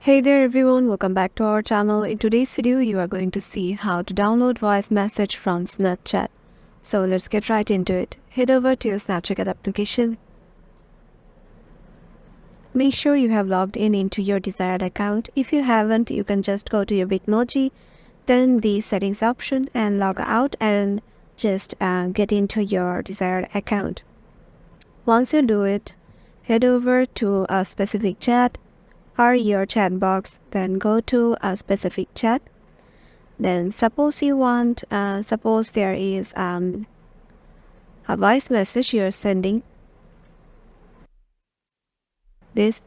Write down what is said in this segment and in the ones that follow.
Hey there everyone, welcome back to our channel. In today's video, you are going to see how to download voice message from Snapchat. So let's get right into it. Head over to your Snapchat application. Make sure you have logged in into your desired account. If you haven't, you can just go to your Bitmoji, then the settings option and log out and just get into your desired account. Once you do it, head over to a specific chat or your chat box, then go to a specific chat. Then suppose there is a voice message you're sending this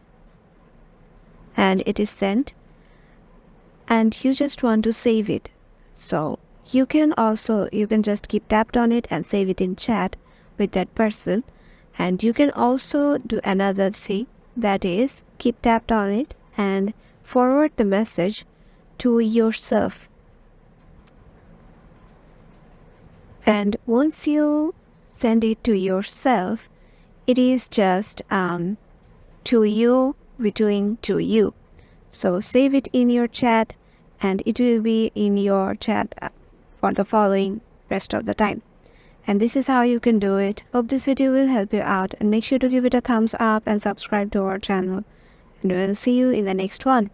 and it is sent and you just want to save it. So you can just keep tapped on it and save it in chat with that person. And you can also do another thing, that is keep tapped on it and forward the message to yourself. And once you send it to yourself, it is just to you, between to you. So save it in your chat and it will be in your chat for the following rest of the time. And this is how you can do it. Hope this video will help you out, and make sure to give it a thumbs up and subscribe to our channel. And we'll see you in the next one.